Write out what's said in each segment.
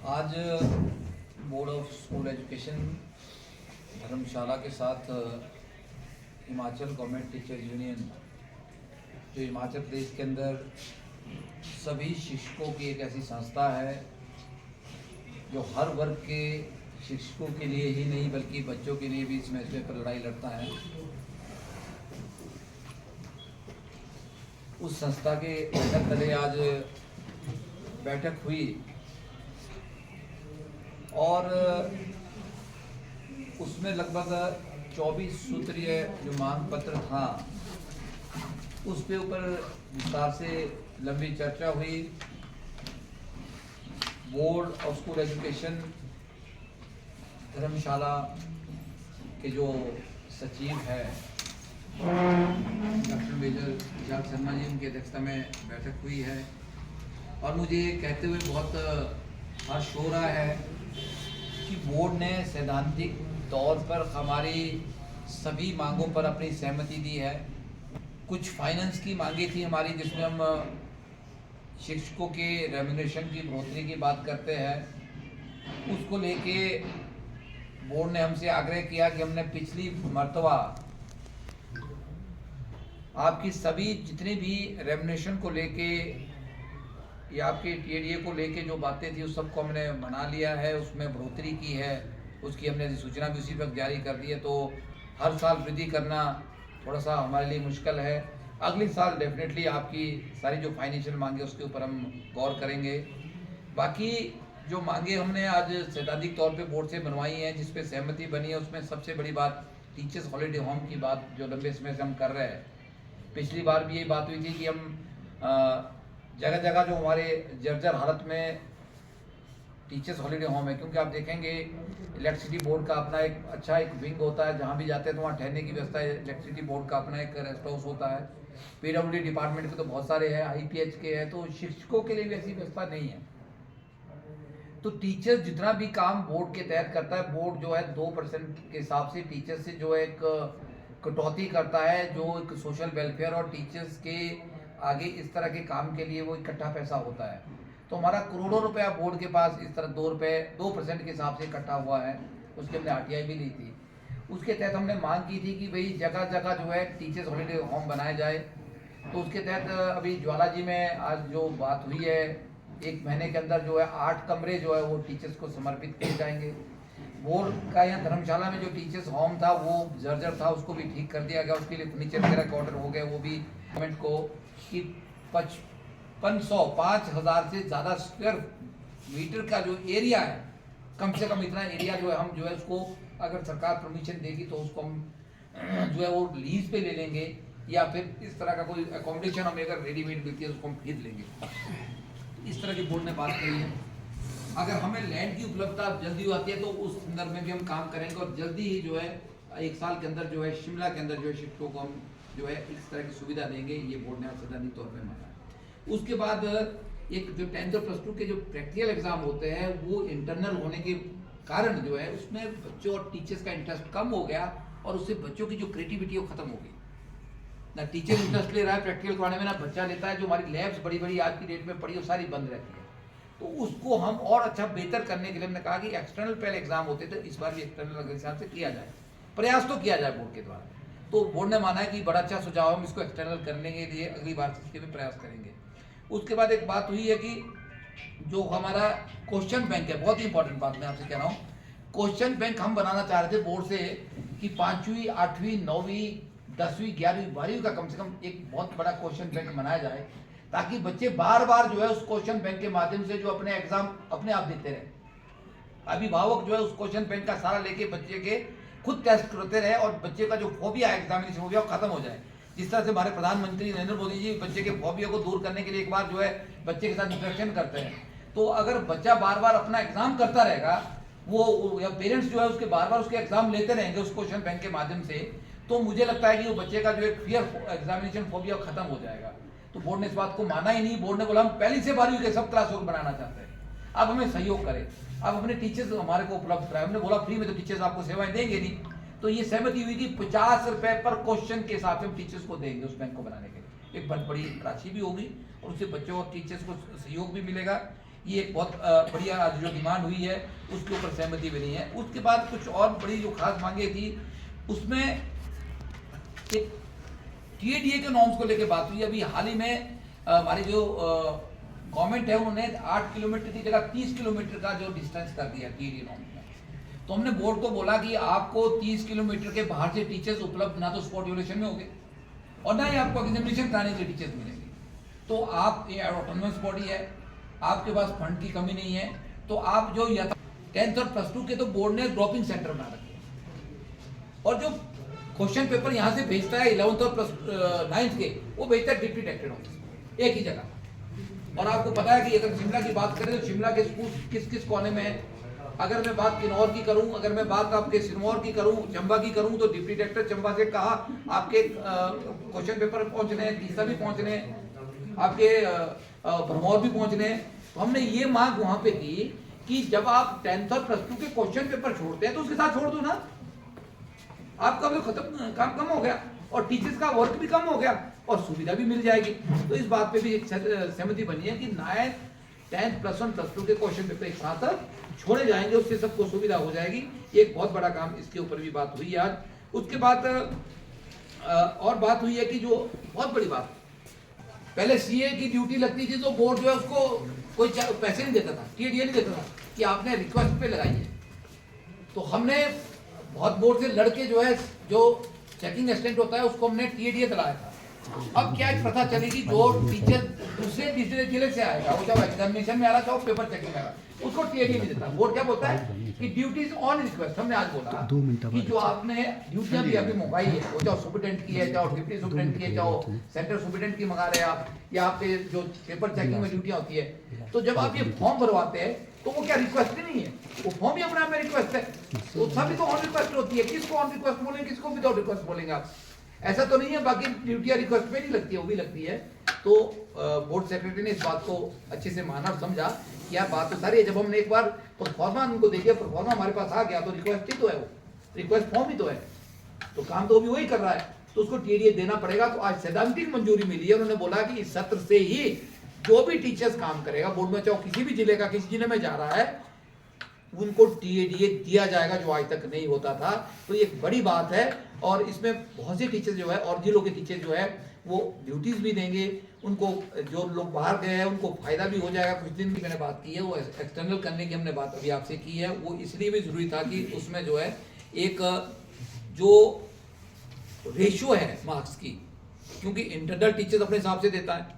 आज board of school education धर्मशाला के साथ हिमाचल गवर्नमेंट टीचर्स यूनियन जो हिमाचल प्रदेश के अंदर सभी शिक्षकों की एक ऐसी संस्था है जो हर वर्ग के शिक्षकों के लिए ही नहीं बल्कि बच्चों के लिए भी इस मसले पर लड़ाई लड़ता है। उस संस्था के बैठक तले आज बैठक हुई और उसमें लगभग 24 सूत्रीय जो मांग पत्र था उस पे ऊपर विस्तार से लंबी चर्चा हुई। बोर्ड ऑफ स्कूल एजुकेशन धर्मशाला के जो सचिव है डॉक्टर मेजर विशाल शर्मा जी, उनकी अध्यक्षता में बैठक हुई है और मुझे ये कहते हुए बहुत हर्ष हो रहा है कि बोर्ड ने सैद्धांतिक तौर पर हमारी सभी मांगों पर अपनी सहमति दी है। कुछ फाइनेंस की मांगे थी हमारी जिसमें हम शिक्षकों के रेम्यूनरेशन की बढ़ोतरी की बात करते हैं, उसको लेके बोर्ड ने हमसे आग्रह किया कि हमने पिछली मर्तबा आपकी सभी जितने भी रेम्यूनरेशन को लेके या आपके टीएडीए को लेके जो बातें थी उस सबको हमने मना लिया है, उसमें बढ़ोतरी की है, उसकी हमने सूचना भी उसी वक्त जारी कर दी है। तो हर साल वृद्धि करना थोड़ा सा हमारे लिए मुश्किल है। अगले साल डेफिनेटली आपकी सारी जो फाइनेंशियल मांगे उसके ऊपर हम गौर करेंगे। बाकी जो मांगे हमने आज सैद्धांतिक तौर पे बोर्ड से बनवाई हैं जिस पे सहमति बनी है, उसमें सबसे बड़ी बात टीचर्स हॉलीडे होम की बात जो लंबे समय से हम कर रहे हैं। पिछली बार भी यही बात हुई थी कि हम जगह जगह जो हमारे जर्जर हालत में टीचर्स हॉलीडे होम है, क्योंकि आप देखेंगे इलेक्ट्रिसिटी बोर्ड का अपना एक अच्छा एक विंग होता है, जहाँ भी जाते हैं तो वहाँ ठहरने की व्यवस्था है। इलेक्ट्रिसिटी बोर्ड का अपना एक रेस्ट हाउस होता है। पीडब्ल्यूडी डिपार्टमेंट के तो बहुत सारे हैं, आईपीएच के हैं, तो शिक्षकों के लिए भी ऐसी व्यवस्था नहीं है। तो टीचर्स जितना भी काम बोर्ड के तहत करता है, बोर्ड जो है 2% के हिसाब से टीचर्स से जो एक कटौती करता है, जो एक सोशल वेलफेयर और टीचर्स के आगे इस तरह के काम के लिए वो इकट्ठा पैसा होता है। तो हमारा करोड़ों रुपया बोर्ड के पास इस तरह 2% के हिसाब से इकट्ठा हुआ है। उसकी हमने आरटीआई भी ली थी। उसके तहत हमने मांग की थी कि भाई जगह जगह जो है टीचर्स हॉलीडे होम बनाए जाए। तो उसके तहत अभी ज्वाला जी में आज जो बात हुई है, 1 महीने के अंदर जो है 8 कमरे जो है वो टीचर्स को समर्पित किए जाएंगे। बोर्ड का यहाँ धर्मशाला में जो टीचर्स होम था वो जर्जर था, उसको भी ठीक कर दिया गया। उसके लिए फर्नीचर वगैरह के ऑर्डर हो गए। वो भी गवर्नमेंट को कि 5,000 से ज़्यादा स्क्वायर मीटर का जो एरिया है, कम से कम इतना एरिया जो है हम जो है उसको अगर सरकार परमिशन देगी तो उसको हम जो है वो लीज पे ले लेंगे, या फिर इस तरह का कोई अकोमोडेशन हमें अगर रेडीमेड मिलती है उसको हम खरीद लेंगे। इस तरह की बोर्ड ने बात कही है। अगर हमें लैंड की उपलब्धता जल्दी आती है तो उस संदर्भ में भी हम काम करेंगे और जल्दी ही जो है 1 साल के अंदर जो है शिमला के अंदर जो है शिक्षकों को हम जो है इस तरह की सुविधा देंगे। ये बोर्ड ने सैद्धांतिक तौर पर माना है। उसके बाद एक जो 10th और +2 के जो प्रैक्टिकल एग्जाम होते हैं वो इंटरनल होने के कारण जो है उसमें बच्चों और टीचर्स का इंटरेस्ट कम हो गया और उससे बच्चों की जो क्रिएटिविटी वो खत्म हो गई। ना टीचर इंटरेस्ट ले रहा है प्रैक्टिकल कराने में, ना बच्चा लेता है। जो हमारी लैब्स बड़ी बड़ी आज की डेट में पड़ी वो सारी बंद रहती है। तो उसको हम और अच्छा बेहतर करने के लिए हमने कहा कि एक्सटर्नल पहले एग्जाम होते थे, इस बार भी एक्सटर्नल हिसाब से किया जाए, प्रयास तो किया जाए बोर्ड के द्वारा। तो बोर्ड ने माना है कि बड़ा अच्छा सुझाव, हम इसको एक्सटर्नल करने के लिए अगली बार इसके भी प्रयास करेंगे। उसके बाद एक बात हुई है कि जो हमारा क्वेश्चन बैंक है, बहुत ही इंपॉर्टेंट बात मैं आपसे कह रहा हूँ, क्वेश्चन बैंक हम बनाना चाह रहे थे बोर्ड से कि 5वीं 8वीं 9वीं 10वीं 11वीं 12वीं का कम से कम एक बहुत बड़ा क्वेश्चन बैंक बनाया जाए, ताकि बच्चे बार बार जो है उस क्वेश्चन बैंक के माध्यम से जो अपने एग्जाम अपने आप देते रहे। अभिभावक जो है उस क्वेश्चन बैंक का सारा लेके बच्चे के खुद टेस्ट करते रहे और बच्चे का जो फोबिया एग्जामिनेशन फोबिया खत्म हो जाए। जिस तरह से हमारे प्रधानमंत्री नरेंद्र मोदी जी बच्चे के फोबिया को दूर करने के लिए एक बार जो है बच्चे के साथ इंटरेक्शन करते हैं। तो अगर बच्चा बार बार अपना एग्जाम करता रहेगा, वो या पेरेंट्स जो है उसके बार बार उसके एग्जाम लेते रहेंगे उस क्वेश्चन बैंक के माध्यम से, तो मुझे लगता है कि वो बच्चे का जो एक फियर एग्जामिनेशन फोबिया खत्म हो जाएगा। तो बोर्ड ने इस बात को माना ही नहीं। बोर्ड ने बोला हम पहली से 12वीं के सब क्लास बनाना चाहते हैं, अब हमें सहयोग करें, अब अपने टीचर्स हमारे को उपलब्ध कराए। हमने बोला फ्री में तो टीचर्स आपको सेवाएं देंगे नहीं। तो ये सहमति हुई कि 50 रुपए पर क्वेश्चन के हिसाब से हम टीचर्स को देंगे उस बैंक को बनाने के लिए। एक बहुत बड़ी राशि भी होगी और उससे बच्चों और टीचर्स को सहयोग भी मिलेगा। ये एक बहुत बढ़िया आज जो डिमांड हुई है उसके ऊपर सहमति बनी है। उसके बाद कुछ और बड़ी जो खास मांगे थी, उसमें एक TADA के नॉर्म्स को लेकर बात हुई। अभी हाल ही में हमारी जो गवर्नमेंट है उन्होंने 8 किलोमीटर की जगह 30 किलोमीटर का जो डिस्टेंस कर दिया TADA नॉर्म्स में। तो हमने बोर्ड को बोला कि आपको 30 किलोमीटर के बाहर से टीचर्स उपलब्ध ना तो स्पॉट ड्यूरेशन में होंगे और ना ही आपको एग्जामिनेशन कराने के लिए टीचर्स मिलेंगे। तो आप ये ऑटोनोमस बॉडी है, आपके पास फंड की कमी नहीं है, तो आप जो 10th और +2 के तो बोर्ड ने ड्रॉपिंग सेंटर बना रखे हैं और जो क्वेश्चन पेपर यहाँ से भेजता है 11th और 9th के, वो भेजता है डिप्टी डायरेक्टर ऑफिस एक ही जगह। और आपको पता है कि अगर शिमला की बात करें तो शिमला के स्कूल किस किस कोने में है। अगर मैं बात किन्नौर की करूं, अगर मैं बात आपके सिरमौर की करूं, चंबा की करूं, तो डिप्टी डायरेक्टर चंबा से कहा आपके क्वेश्चन पेपर पहुंचने हैं, तीसरा भी पहुंचने हैं, आपके भरमौर भी पहुंचने हैं। तो हमने ये मांग वहां पे की कि जब आप 10th और +2 के क्वेश्चन पेपर छोड़ते हैं तो उसके साथ छोड़ दो ना, आपका भी खत्म, काम कम हो गया और टीचर्स का वर्क भी कम हो गया और सुविधा भी मिल जाएगी। तो इस बात पे भी एक सहमति बनी है कि 9th, 10th, +1, +2 के क्वेश्चन पेपर एक साथ छोड़े जाएंगे, उससे सबको सुविधा हो जाएगी। एक बहुत बड़ा काम, इसके ऊपर भी बात हुई आज। उसके बाद और बात हुई है कि जो बहुत बड़ी बात, पहले CA की ड्यूटी लगती थी तो बोर्ड जो है उसको कोई पैसे नहीं देता था, TADA नहीं देता था कि आपने रिक्वेस्ट पे लगाई है। तो हमने बहुत बोर्ड से लड़के जो है, जो चेकिंग असिस्टेंट होता है उसको हमने TADA दिलाया था। अब क्या एक प्रथा चलेगी, जो टीचर दूसरे जिले से आएगा, वो चाहे एग्जामिनेशन में आ रहा चाहे पेपर चेकिंग में आ रहा, उसको TADA नहीं देता। बोर्ड क्या बोलता है कि ड्यूटीज ऑन रिक्वेस्ट। हमने आज बोला कि जो आपने ड्यूटियां भी अभी मंगाई है, वो चाहे सुपरिटेंडेंट की है, चाहे डिप्टी सुपरिटेंडेंट की है, चाहे सेंटर सुपरिटेंडेंट की मंगा रहे हैं आप, या आपके जो पेपर चेकिंग में ड्यूटियां होती है, तो जब आप ये फॉर्म भरवाते हैं तो वो क्या रिक्वेस्ट ही नहीं है, वो फॉर्म ही अपने आप में रिक्वेस्ट है। तो सभी तो ऑन रिक्वेस्ट होती है, किसको ऑन रिक्वेस्ट बोलेंगे, किसको विदाउट रिक्वेस्ट बोलेंगे आप, ऐसा तो नहीं है। बाकी ड्यूटियां रिक्वेस्ट पे नहीं लगती है, वो भी लगती है। तो बोर्ड सेक्रेटरी ने इस बात को अच्छे से माना और समझा कि यार बात तो सारी है। जब हमने एक बार परफॉर्मा उनको देखिए, परफॉर्मा हमारे पास आ गया तो रिक्वेस्ट ही तो है, वो रिक्वेस्ट फॉर्म ही तो है, तो काम तो अभी वही कर रहा है, तो उसको TADA देना पड़ेगा। तो आज सैद्धांतिक मंजूरी मिली है। उन्होंने बोला कि इस सत्र से ही जो भी टीचर्स काम करेगा बोर्ड में, चाहे किसी भी जिले का, किसी जिले में जा रहा है, उनको TADA दिया जाएगा, जो आज तक नहीं होता था। तो ये एक बड़ी बात है और इसमें बहुत से टीचर जो है और जिलों के टीचर जो है वो ड्यूटीज भी देंगे, उनको जो लोग बाहर गए हैं उनको फायदा भी हो जाएगा। कुछ दिन की मैंने बात की है, वो एक्सटर्नल करने की हमने बात अभी आपसे की है, वो इसलिए भी जरूरी था कि उसमें जो है एक जो रेशियो है मार्क्स की, क्योंकि इंटरनल टीचर्स अपने हिसाब से देता है,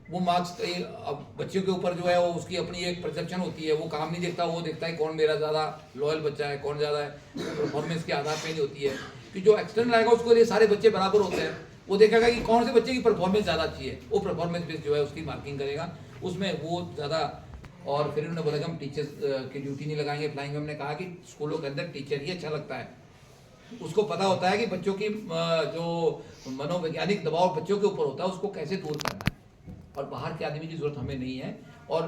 वो मार्क्स अब बच्चों के ऊपर जो है वो उसकी अपनी एक परसेप्शन होती है, वो काम नहीं देखता, वो देखता है कौन मेरा ज़्यादा लॉयल बच्चा है, कौन ज़्यादा है, परफॉर्मेंस के आधार पे नहीं होती है। कि जो एक्सटर्नल आएगा उसको लिए सारे बच्चे बराबर होते हैं, वो देखेगा कि कौन से बच्चे की परफॉर्मेंस ज़्यादा अच्छी है, वो परफॉर्मेंस बेस्ड जो है उसकी मार्किंग करेगा, उसमें वो ज़्यादा। और फिर उन्होंने बोला कि हम टीचर्स की ड्यूटी नहीं लगाएंगे फ्लाइंग में। हमने कहा कि स्कूलों के अंदर टीचर ही अच्छा लगता है, उसको पता होता है कि बच्चों की जो मनोवैज्ञानिक दबाव बच्चों के ऊपर होता है उसको कैसे दूर करना है, और बाहर के आदमी की जरूरत हमें नहीं है। और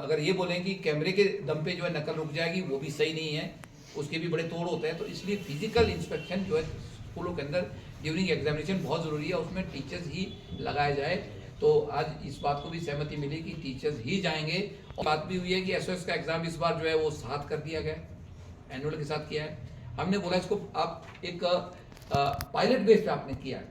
अगर ये बोलें कि कैमरे के दम पे जो है नकल रुक जाएगी, वो भी सही नहीं है, उसके भी बड़े तोड़ होते हैं। तो इसलिए फिजिकल इंस्पेक्शन जो है स्कूलों के अंदर ड्यूरिंग एग्जामिनेशन बहुत ज़रूरी है, उसमें टीचर्स ही लगाए जाए। तो आज इस बात को भी सहमति मिली कि टीचर्स ही जाएंगे। और बात भी हुई है कि SOS का एग्ज़ाम इस बार जो है वो साथ कर दिया गया, एनुअल के साथ किया है। हमने बोला इसको आप एक पायलट बेस पे आपने किया है,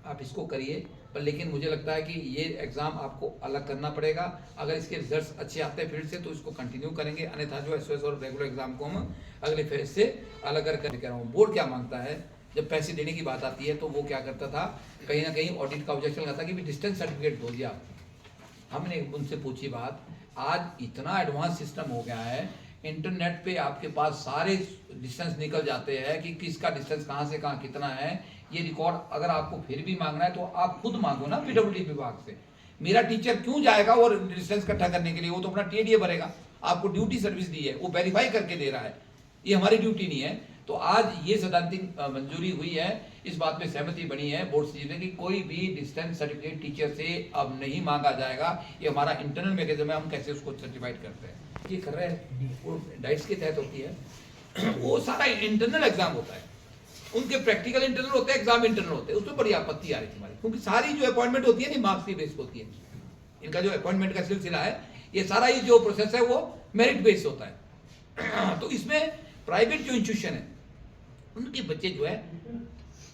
आप इसको करिए, पर लेकिन मुझे लगता है कि ये एग्ज़ाम आपको अलग करना पड़ेगा। अगर इसके रिजल्ट्स अच्छे आते हैं फिर से तो इसको कंटिन्यू करेंगे, अन्यथा जो SOS और रेगुलर एग्ज़ाम को हम अगले फेज से अलग कर कह रहा हूँ। बोर्ड क्या मांगता है, जब पैसे देने की बात आती है तो वो क्या करता था, कहीं ना कहीं ऑडिट का ऑब्जेक्शन लगता कि भी डिस्टेंस सर्टिफिकेट दो दिया। हमने उनसे पूछी बात, आज इतना एडवांस सिस्टम हो गया है, इंटरनेट पे आपके पास सारे डिस्टेंस निकल जाते हैं कि किसका डिस्टेंस कहाँ से कहाँ कितना है, ये रिकॉर्ड अगर आपको फिर भी मांगना है तो आप खुद मांगो ना PWD विभाग से। मेरा टीचर क्यों जाएगा और डिस्टेंस इकट्ठा करने के लिए, वो तो अपना TADA भरेगा, आपको ड्यूटी सर्विस दी है, वो वेरीफाई करके दे रहा है, ये हमारी ड्यूटी नहीं है। तो आज ये सैद्धांतिक मंजूरी हुई है, इस बात में सहमति बनी है बोर्ड से कि कोई भी डिस्टेंस सर्टिफिकेट टीचर से अब नहीं मांगा जाएगा। ये हमारा इंटरनल मैकेनिज्म है, हम कैसे उसको सर्टिफाइड करते हैं ये कर रहे हैं, वो डाइट्स के तहत होती है। वो सारा इंटरनल एग्जाम होता है, उनके प्रैक्टिकल इंटरनल होते हैं, एग्जाम इंटरनल होते हैं। उसमें बड़ी आपत्ति आ रही थी हमारी, क्योंकि सारी जो अपॉइंटमेंट होती है ना मार्क्स की बेस होती है। इनका जो अपॉइंटमेंट का सिलसिला है ये सारा ही जो प्रोसेस है वो मेरिट बेस्ड होता है। तो इसमें प्राइवेट जो इंस्टीट्यूशन है उनके बच्चे जो है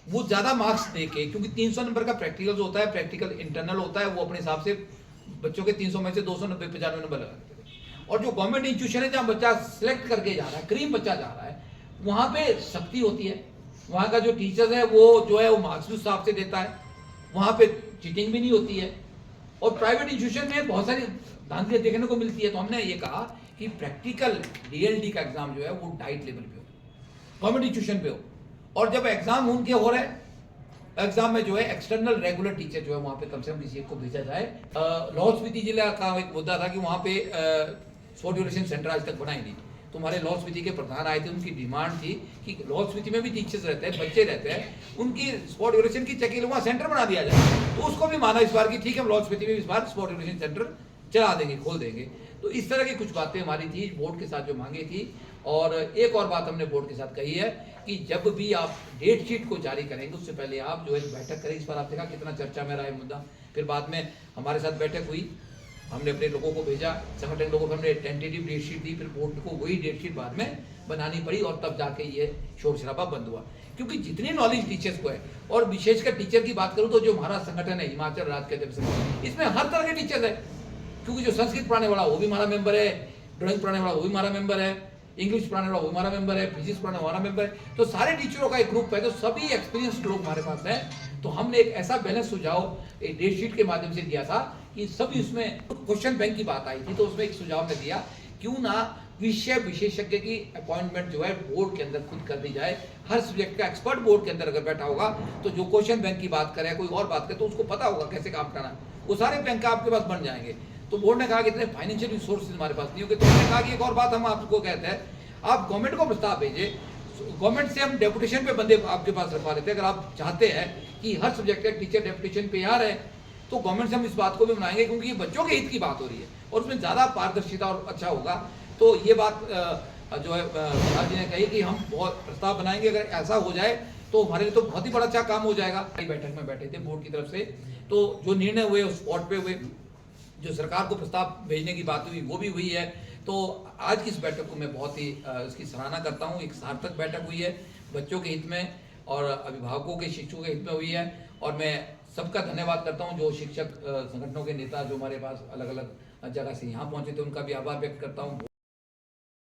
वो ज़्यादा मार्क्स दे के, क्योंकि 300 नंबर का प्रैक्टिकल जो होता है, प्रैक्टिकल इंटरनल होता है, वो अपने हिसाब से बच्चों के 300 में से 290 95 नंबर लगा देते हैं। और जो गवर्नमेंट इंस्टीट्यूशन है जहाँ बच्चा सिलेक्ट करके जा रहा है, क्रीम बच्चा जा रहा है, वहाँ पे सख्ती होती है। वहाँ का जो टीचर्स है वो जो है वो मार्क्स भी उस हिसाब से देता है, वहाँ पे चीटिंग भी नहीं होती है। और प्राइवेट इंस्टीट्यूशन में बहुत सारी धांधलियाँ देखने को मिलती है। तो हमने ये कहा कि प्रैक्टिकल DLD का एग्जाम जो है वो डाइट लेवल पे हो, गवर्नमेंट इंस्टीट्यूशन पे हो। और जब एग्जाम उनके हो रहे हैं, एग्जाम में जो है एक्सटर्नल रेगुलर टीचर जो है वहाँ पे कम से कम किसी एक को भेजा जाए। लाहौल स्पीति जिला का एक मुद्दा था कि वहाँ पे स्पोर्ट ड्यूरेशन सेंटर आज तक बना ही नहीं। तो हमारे लाहौल स्पीति के प्रधान आए थे, उनकी डिमांड थी कि लाहौल स्पीति में भी टीचर्स रहते हैं, बच्चे रहते हैं, उनकी स्पोर्ट ड्यूरेशन की चेकिंग वहाँ सेंटर बना दिया जाए। तो उसको भी माना इस बार की, ठीक है, हम लाहौल स्पीति में इस बार स्पोर्ट ड्यूरेशन सेंटर चला देंगे, खोल देंगे। तो इस तरह की कुछ बातें हमारी थी, बोर्ड के साथ जो मांगे थी। और एक और बात हमने बोर्ड के साथ कही है कि जब भी आप डेट शीट को जारी करेंगे उससे पहले आप जो है बैठक करें। इस पर आप देखा कितना चर्चा में रहा है मुद्दा। फिर बाद में हमारे साथ बैठक हुई, हमने अपने लोगों को भेजा, संगठन लोगों को हमने टेंटेटिव डेट शीट दी, फिर बोर्ड को वही डेट शीट बाद में बनानी पड़ी और तब जाके ये शोर शराबा बंद हुआ। क्योंकि जितनी नॉलेज टीचर्स को है, और विशेषकर टीचर की बात करूँ तो जो हमारा संगठन है हिमाचल राज्य के, इसमें हर तरह के टीचर्स है। क्योंकि जो संस्कृत पढ़ाने वाला वो भी हमारा मेंबर है, ड्राइंग पढ़ाने वाला वो भी हमारा मेंबर है, इंग्लिश पढ़ाने वाला वो हमारा मेंबर है, फिजिक्स पढ़ाने वाला मेंबर है। तो सारे टीचरों का एक ग्रुप है, तो सभी एक्सपीरियंस लोग हमारे पास हैं। तो हमने एक ऐसा बैलेंस सुझाव एक डेट शीट के माध्यम से दिया था कि सभी उसमें क्वेश्चन बैंक की बात आई थी। तो उसमें एक सुझाव ने दिया, क्यों ना विषय विशेषज्ञ की अपॉइंटमेंट जो है बोर्ड के अंदर खुद कर दी जाए। हर सब्जेक्ट का एक्सपर्ट बोर्ड के अंदर अगर बैठा होगा तो जो क्वेश्चन बैंक की बात करे, कोई और बात करे, तो उसको पता होगा कैसे काम करना, वो सारे बैंक आपके पास बन जाएंगे। तो बोर्ड ने कहा कि इतने फाइनेंशियल रिसोर्सेज हमारे पास नहीं होंगे। तो उन्होंने कहा कि एक और बात हम आपको कहते हैं, आप गवर्नमेंट को प्रस्ताव भेजिए, गवर्नमेंट से हम डेपुटेशन पे बंदे आपके पास रखवा लेते हैं। अगर आप चाहते हैं कि हर सब्जेक्ट का टीचर डेपुटेशन पे आ रहे, तो गवर्नमेंट से हम इस बात को भी बनाएंगे, क्योंकि ये बच्चों के हित की बात हो रही है और उसमें ज़्यादा पारदर्शिता और अच्छा होगा। तो ये बात जो है प्रधान जी ने कही कि हम बहुत प्रस्ताव बनाएंगे। अगर ऐसा हो जाए तो हमारे लिए तो बहुत ही बड़ा अच्छा काम हो जाएगा। बैठक में बैठे थे बोर्ड की तरफ से, तो जो निर्णय हुए उस स्पॉट पे हुए, जो सरकार को प्रस्ताव भेजने की बात हुई वो भी हुई है। तो आज की इस बैठक को मैं बहुत ही इसकी सराहना करता हूँ। एक सार्थक बैठक हुई है, बच्चों के हित में और अभिभावकों के, शिक्षकों के हित में हुई है। और मैं सबका धन्यवाद करता हूँ, जो शिक्षक संगठनों के नेता जो हमारे पास अलग अलग जगह से यहाँ पहुँचे थे, उनका भी आभार व्यक्त करता हूँ।